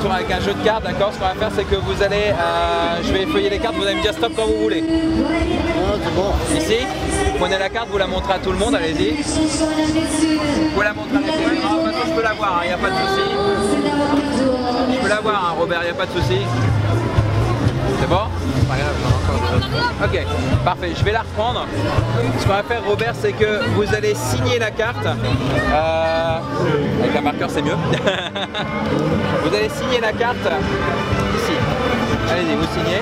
tour avec un jeu de cartes, d'accord? Ce qu'on va faire, c'est que vous allez, je vais feuiller les cartes, vous allez me dire stop quand vous voulez. Ah, c'est bon. Ici, vous prenez la carte, vous la montrez à tout le monde, allez-y. Vous pouvez la montrer à la caméra, maintenant je peux la voir, il n'y a pas de souci. Je peux la voir, hein, Robert, il n'y a pas de souci. C'est bon? Pas grave, ok, parfait, je vais la reprendre. Ce qu'on va faire, Robert, c'est que vous allez signer la carte. Avec un marqueur, c'est mieux. Vous allez signer la carte ici. Allez-y, vous signez.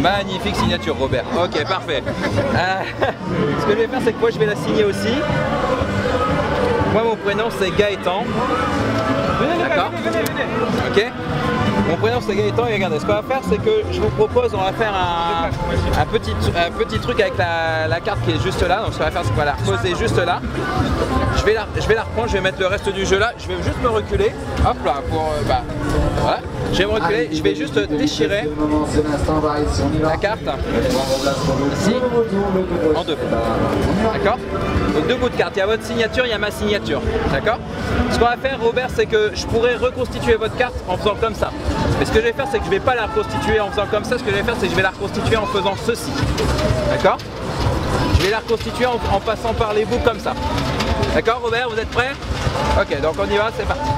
Magnifique signature, Robert. Ok, parfait. Ce que je vais faire, c'est que moi, je vais la signer aussi. Moi, mon prénom, c'est Gaëtan. D'accord. Ok. Mon prénom c'est Gaëtan et regardez, ce qu'on va faire c'est que je vous propose, on va faire un petit truc avec la carte qui est juste là. Donc ce qu'on va faire c'est qu'on va la reposer juste là. Je vais la reprendre, je vais mettre le reste du jeu là. Je vais juste me reculer. Hop là, pour voilà. Je vais me reculer, je vais juste déchirer la carte ici en deux. D'accord? Donc deux bouts de carte, il y a votre signature, il y a ma signature. D'accord? Ce qu'on va faire Robert c'est que je pourrais reconstituer votre carte en faisant comme ça. Mais ce que je vais faire c'est que je ne vais pas la reconstituer en faisant comme ça, ce que je vais faire c'est que je vais la reconstituer en faisant ceci. D'accord? Je vais la reconstituer en passant par les bouts comme ça. D'accord Robert, vous êtes prêts? Ok, donc on y va, c'est parti.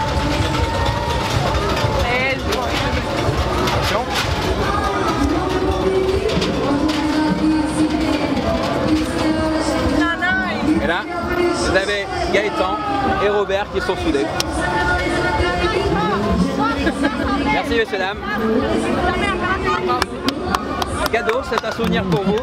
Attention. Et là, vous avez Gaëtan et Robert qui sont soudés. Merci messieurs dames. Cadeau, c'est un souvenir pour vous.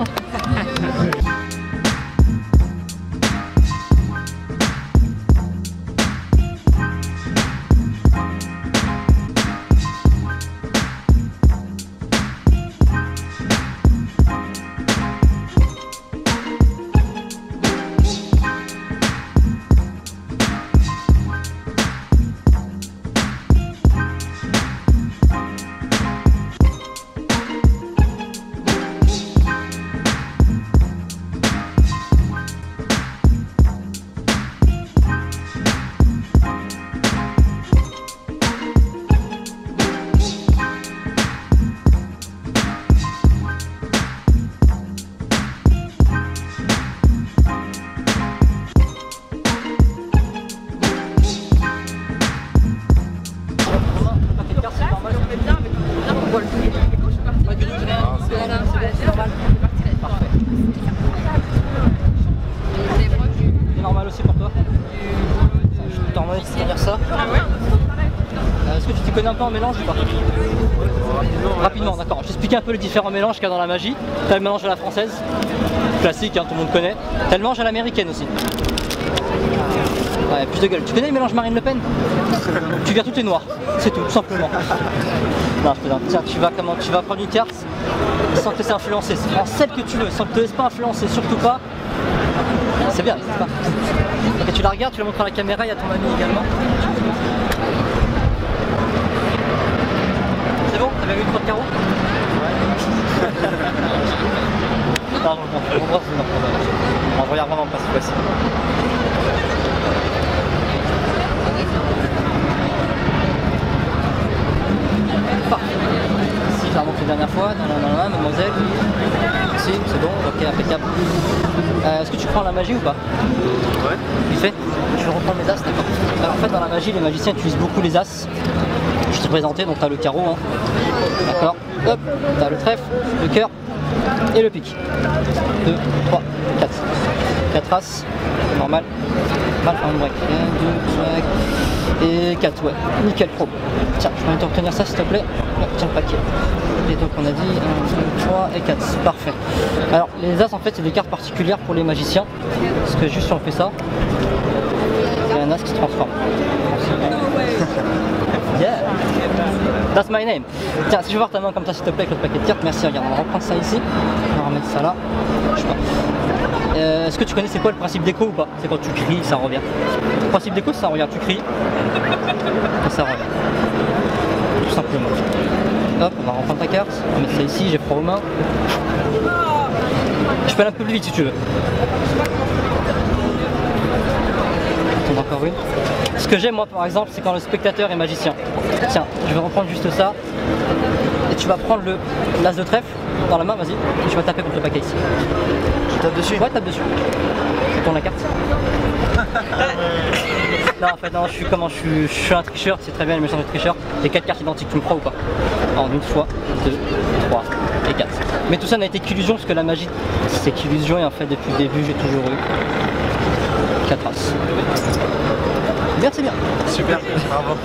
C'est normal aussi pour toi? Je t'en remercie de dire ça. Est-ce que tu t'y connais un peu en mélange ou pas? Rapidement, d'accord. Je vais expliquer un peu les différents mélanges qu'il y a dans la magie. Tu as le mélange à la française, classique, hein, tout le monde connaît. Tu as le mélange à l'américaine aussi. Ouais, plus de gueule. Tu connais le mélange Marine Le Pen? Tu vires toutes les noires, c'est tout simplement. Non, je plaisante. Tiens, tu vas prendre une carte sans te laisser influencer. Prends celle que tu veux, sans que tu te laisses pas influencer, surtout pas. C'est bien, c'est pas. Ok, tu la regardes, tu la montres à la caméra et à ton ami également. C'est bon? T'avais vu trop de carreaux? Non, je regarde vraiment pas cette fois-ci. Si, je la remonte la dernière fois, mademoiselle. Si, c'est bon, ok, impeccable. Est-ce que tu prends la magie ou pas? Ouais. Vite fait. Je vais reprendre mes as, d'accord. Alors en fait, dans la magie, les magiciens utilisent beaucoup les as. Je t'ai présenté, donc tu as le carreau, hein. D'accord. Hop, tu as le trèfle, le cœur et le pic. 2, 3, 4. 4 as, normal. Mal, enfin, break. 1, 2, 5 et 4, ouais. Nickel pro. Tiens, je vais te retenir ça s'il te plaît. Là, tiens le paquet. Et donc on a dit 1, 2, 3 et 4. Parfait. Alors les as en fait c'est des cartes particulières pour les magiciens. Parce que juste si on fait ça, il y a un as qui se transforme. Yeah. That's my name. Tiens, si je veux voir ta main comme ça s'il te plaît avec le paquet de cartes, merci, regarde, on va reprendre ça ici. On va remettre ça là. Je sais pas. Est-ce que tu connais c'est quoi le principe d'écho ou pas? C'est quand tu cries, ça revient. Le principe d'écho, ça revient, tu cries et ça revient. Tout simplement. Hop, on va reprendre ta carte, on va mettre ça ici, j'ai froid aux mains. Je peux aller un peu plus vite si tu veux. On a encore une. Est-ce que j'aime moi par exemple, c'est quand le spectateur est magicien. Tiens, je vais reprendre juste ça. Et tu vas prendre l'as de trèfle dans la main, vas-y, et tu vas taper contre le paquet ici. Je tape dessus? Ouais, tape dessus. Je tourne la carte. Non, en fait, non, je suis un tricheur, c'est très bien, le méchant de tricheur. Les 4 cartes identiques, tu me crois ou pas? En une fois, 2, 3 et 4. Mais tout ça n'a été qu'illusion, parce que la magie, c'est qu'illusion, et en fait, depuis le début, j'ai toujours eu 4 as. Bien, c'est bien. Super, bravo.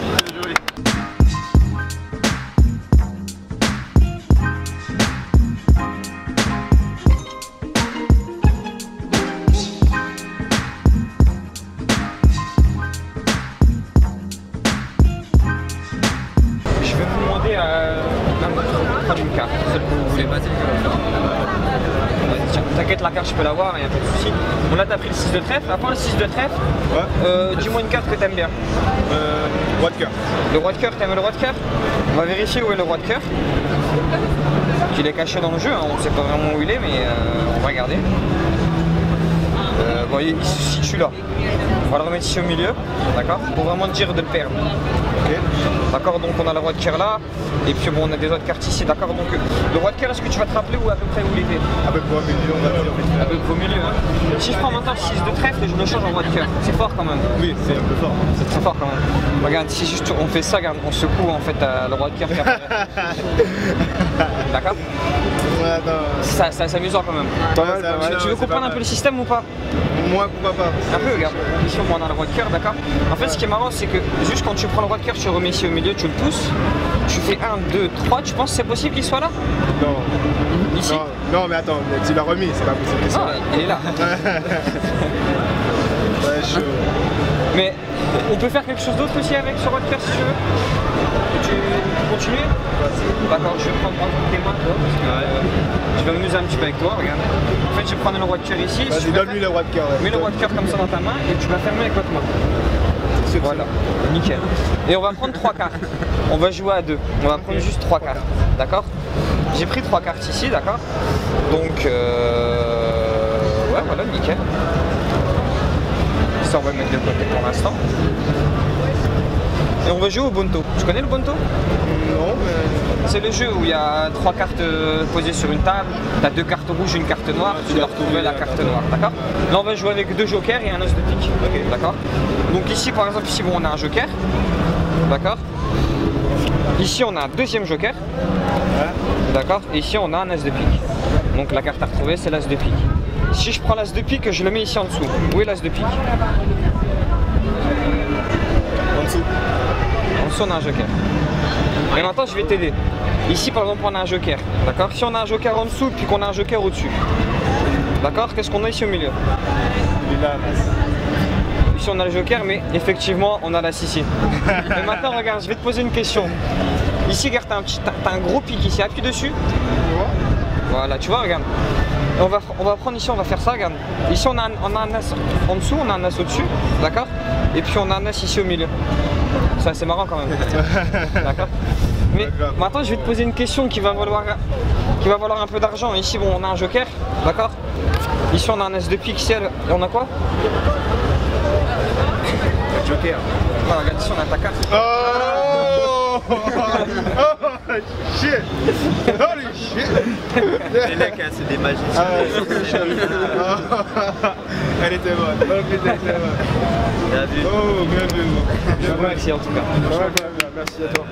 Je vais vous demander à prendre une carte, celle que vous voulez. T'inquiète, la carte je peux l'avoir, il n'y a pas de souci. Bon là t'as pris le 6 de trèfle, à part le 6 de trèfle, ouais. Dis-moi une carte que t'aimes bien. Roi de cœur. Le roi de cœur, t'aimes le roi de cœur? On va vérifier où est le roi de cœur. Il est caché dans le jeu, hein. On ne sait pas vraiment où il est, mais on va regarder. Bon, il se situe là. On va le remettre ici au milieu, d'accord? Pour vraiment dire de le perdre. Okay. D'accord, donc on a le roi de cœur là, et puis bon, on a des autres cartes ici, d'accord? Donc le roi de cœur, est-ce que tu vas te rappeler où à peu près où il était? À peu près au milieu, on va dire. À peu près au milieu, hein. Si je prends maintenant le 6 de trèfle et je le change en roi de cœur, c'est fort quand même. Oui, c'est un peu fort. C'est très fort quand même. Regarde, si juste on fait ça, regarde, on secoue en fait le roi de cœur. D'accord? Ouais, c'est amusant quand même. Tu veux comprendre un peu le système ou pas? Moi, pourquoi pas? Un peu, regarde. Ici, on a le roi de cœur, d'accord? En fait, ce qui est marrant, c'est que juste quand tu prends le roi de cœur, tu le remets ici au milieu, tu le pousses. Tu fais 1, 2, 3. Tu penses que c'est possible qu'il soit là? Non. Ici? Non, mais attends, tu l'as remis, c'est pas possible qu'il soit là. Il est là. Ouais, chaud. Mais on peut faire quelque chose d'autre aussi avec ce roi de cœur si tu veux? Tu veux continuer? D'accord, je vais prendre tes mains, toi, parce que je vais m'amuser un petit peu avec toi, regarde. En fait, je vais prendre le roi de cœur ici. Vas-y, donne-lui le roi de cœur. Ouais. Mets le roi de cœur comme ça dans ta main et tu vas fermer avec l'autre main. Voilà, nickel. Et on va prendre 3 cartes. On va jouer à 2. On va prendre juste 3 cartes, d'accord? J'ai pris 3 cartes ici, d'accord? Donc, ouais, voilà, nickel. Ça, on va le mettre de côté pour l'instant. Et on va jouer au Bonto. Tu connais le Bonto? Non, mais... C'est le jeu où il y a 3 cartes posées sur une table, tu as 2 cartes rouges et une carte noire, tu dois retrouver la carte noire, d'accord? Là on va jouer avec 2 jokers et un as de pique, okay. D'accord? Donc ici par exemple, ici bon, on a un joker, d'accord? Ici on a un deuxième joker, d'accord? Et ici on a un as de pique. Donc la carte à retrouver c'est l'as de pique. Si je prends l'as de pique, je le mets ici en dessous. Où est l'as de pique? En dessous. En dessous on a un joker. Et maintenant je vais t'aider. Ici par exemple on a un joker, d'accord? Si on a un joker en dessous puis qu'on a un joker au-dessus, d'accord? Qu'est-ce qu'on a ici au milieu? Ici on a le joker mais effectivement on a l'as ici. Et maintenant regarde, je vais te poser une question. Ici regarde, t'as un gros pic ici, appuie dessus. Voilà, tu vois, regarde. Et on va prendre ici, on va faire ça, regarde. Ici on a un as en dessous, on a un as au-dessus, d'accord? Et puis on a un as ici au milieu. Ça c'est marrant quand même. D'accord? Mais maintenant je vais te poser une question qui va valoir un peu d'argent. Ici bon on a un joker, d'accord? Ici on a un as de pique, et on a quoi? Un joker. Voilà, regarde ici on a ta carte. Oh, oh shit! Holy shit! Les mecs, hein, c'est des magiciens. Elle était bonne. Elle était bonne. Bien vu. Oh, bien vu. Merci en tout cas. Merci à toi.